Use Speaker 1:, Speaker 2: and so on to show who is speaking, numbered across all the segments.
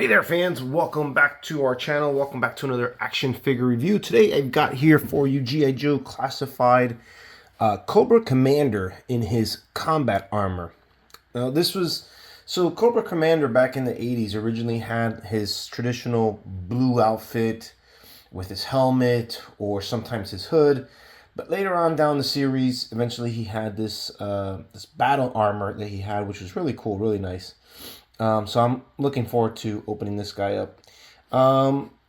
Speaker 1: Hey there fans, welcome back to our channel, welcome back to another action figure review. Today I've got here for you G.I. Joe classified Cobra Commander in his combat armor. Now Cobra Commander back in the 80s originally had his traditional blue outfit with his helmet or sometimes his hood. But later on down the series, eventually he had this battle armor that he had, which was really cool, really nice. So I'm looking forward to opening this guy up.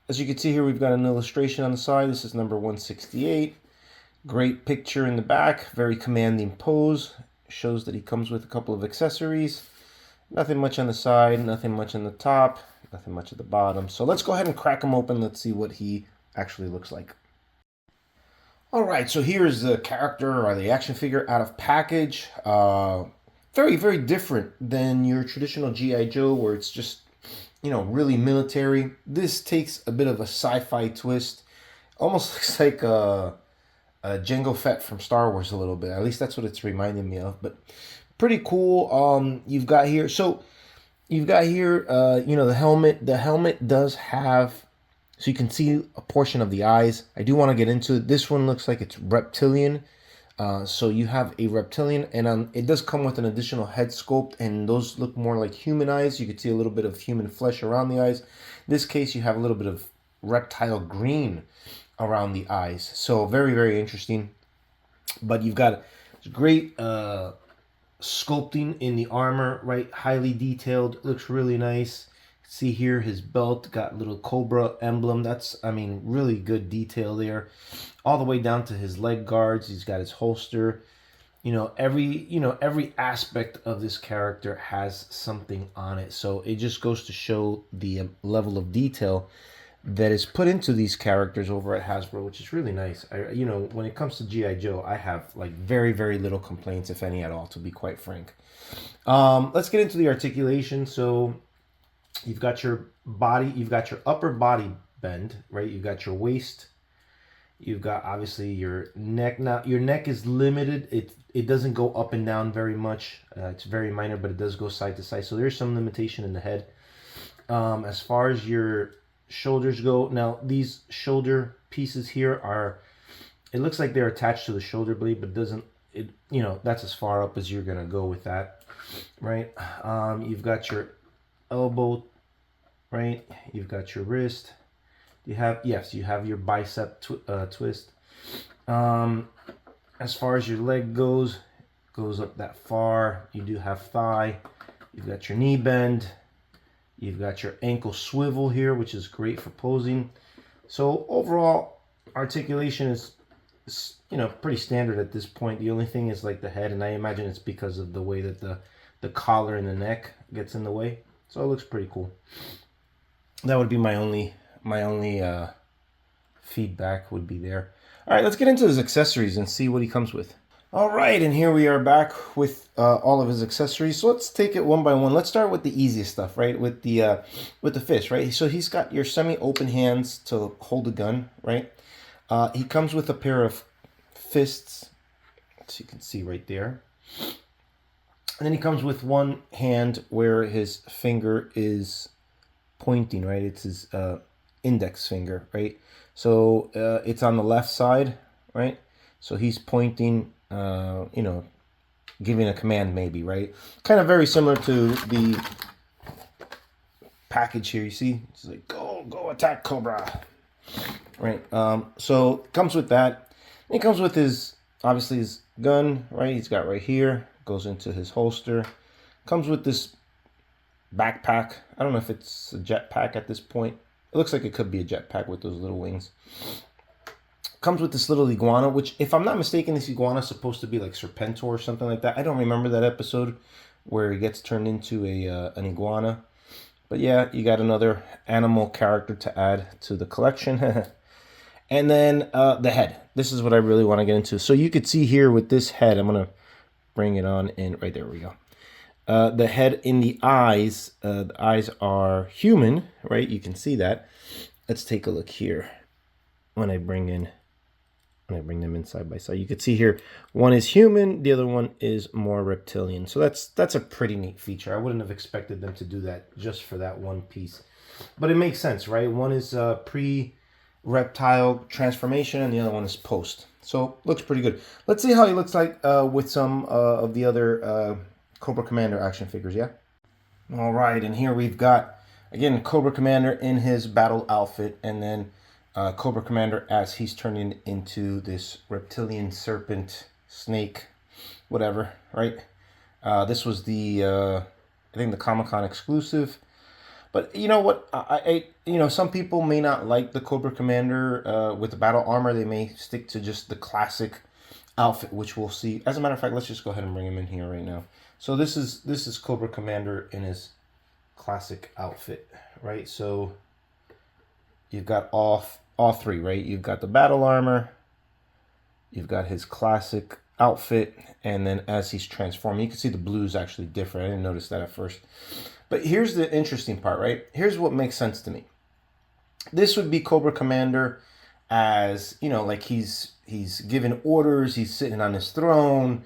Speaker 1: As you can see here, we've got an illustration on the side. This is number 168. Great picture in the back, very commanding pose. Shows that he comes with a couple of accessories. Nothing much on the side, nothing much on the top, nothing much at the bottom. So let's go ahead and crack him open. Let's see what he actually looks like. All right, so here's the character or the action figure out of package. Very, very different than your traditional G.I. Joe where it's just, really military. This takes a bit of a sci-fi twist. Almost looks like a Jango Fett from Star Wars a little bit. At least that's what it's reminding me of. But pretty cool. You've got here the helmet. The helmet does have, so you can see a portion of the eyes. I do want to get into it. This one looks like it's reptilian. So you have a reptilian, and it does come with an additional head sculpt, and those look more like human eyes. You can see a little bit of human flesh around the eyes. In this case, you have a little bit of reptile green around the eyes. So very, very interesting. But you've got great sculpting in the armor, right? Highly detailed. Looks really nice. See here, his belt got little Cobra emblem. That's, really good detail there. All the way down to his leg guards. He's got his holster. Every aspect of this character has something on it. So it just goes to show the level of detail that is put into these characters over at Hasbro, which is really nice. When it comes to G.I. Joe, I have very, very little complaints, if any at all, to be quite frank. Let's get into the articulation. So you've got your body, you've got your upper body bend, right? You've got your waist. You've got obviously your neck. Now your neck is limited. It doesn't go up and down very much. It's very minor, but it does go side to side. So there's some limitation in the head. As far as your shoulders go, now these shoulder pieces here are, it looks like they're attached to the shoulder blade, but that's as far up as you're gonna go with that, right? You've got your elbow, right? You've got your wrist. You have your bicep twist. As far as your leg goes up that far. You do have thigh. You've got your knee bend. You've got your ankle swivel here, which is great for posing. So overall, articulation is pretty standard at this point. The only thing is like the head, and I imagine it's because of the way that the collar and the neck gets in the way. So it looks pretty cool. That would be my only feedback would be there. All right, let's get into his accessories and see what he comes with. All right, and here we are back with all of his accessories. So let's take it one by one. Let's start with the easiest stuff, right? With the fist, right? So he's got your semi-open hands to hold the gun, right? He comes with a pair of fists, so you can see right there. And then he comes with one hand where his finger is pointing, right? It's his index finger, right? So it's on the left side, right? So he's pointing, giving a command maybe, right? Kind of very similar to the package here. You see, it's like, go attack Cobra, right? So it comes with that. And it comes with obviously his gun, right? He's got right here, goes into his holster. Comes with this backpack. I don't know if it's a jetpack at this point. It looks like it could be a jetpack with those little wings. Comes with this little iguana, which, if I'm not mistaken, this iguana is supposed to be like Serpentor or something like that. I don't remember that episode where he gets turned into an iguana. But yeah, you got another animal character to add to the collection. And then the head. This is what I really want to get into. So you could see here with this head, I'm going to bring it on in. Right there we go. The head in the eyes are human, right? You can see that. Let's take a look here when I bring in I'm gonna bring them in side by side. You can see here, one is human, the other one is more reptilian. So that's a pretty neat feature. I wouldn't have expected them to do that just for that one piece. But it makes sense, right? One is pre-reptile transformation and the other one is post. So looks pretty good. Let's see how he looks like with some of the other Cobra Commander action figures, yeah? All right, and here we've got, again, Cobra Commander in his battle outfit, and then Cobra Commander as he's turning into this reptilian serpent, snake, whatever, right? This was the, I think the Comic-Con exclusive. But you know what? Some people may not like the Cobra Commander with the battle armor. They may stick to just the classic outfit, which we'll see. As a matter of fact, let's just go ahead and bring him in here right now. So this is Cobra Commander in his classic outfit, right? So you've got all three, right? You've got the battle armor, you've got his classic outfit, and then as he's transforming, you can see the blue is actually different. I didn't notice that at first. But here's the interesting part, right? Here's what makes sense to me. This would be Cobra Commander as, like he's giving orders, he's sitting on his throne,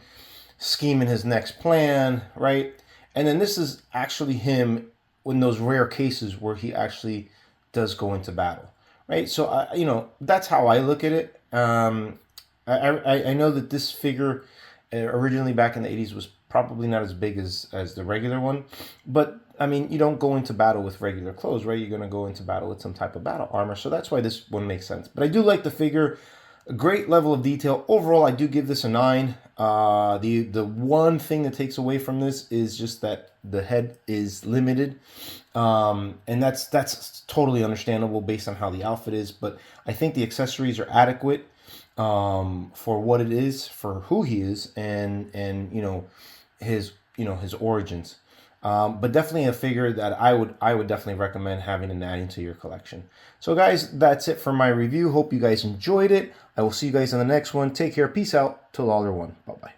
Speaker 1: scheming his next plan, right? And then this is actually him in those rare cases where he actually does go into battle, right? So, that's how I look at it. I know that this figure originally back in the 80s was probably not as big as the regular one, but I mean, you don't go into battle with regular clothes, right? You're going to go into battle with some type of battle armor, so that's why this one makes sense. But I do like the figure. A great level of detail. Overall, I do give this a 9. The one thing that takes away from this is just that the head is limited. And that's totally understandable based on how the outfit is. But I think the accessories are adequate for what it is, for who he is, and his origins. But definitely a figure that I would definitely recommend having and adding to your collection. So guys, that's it for my review. Hope you guys enjoyed it. I will see you guys in the next one. Take care. Peace out. Till all are one. Bye-bye.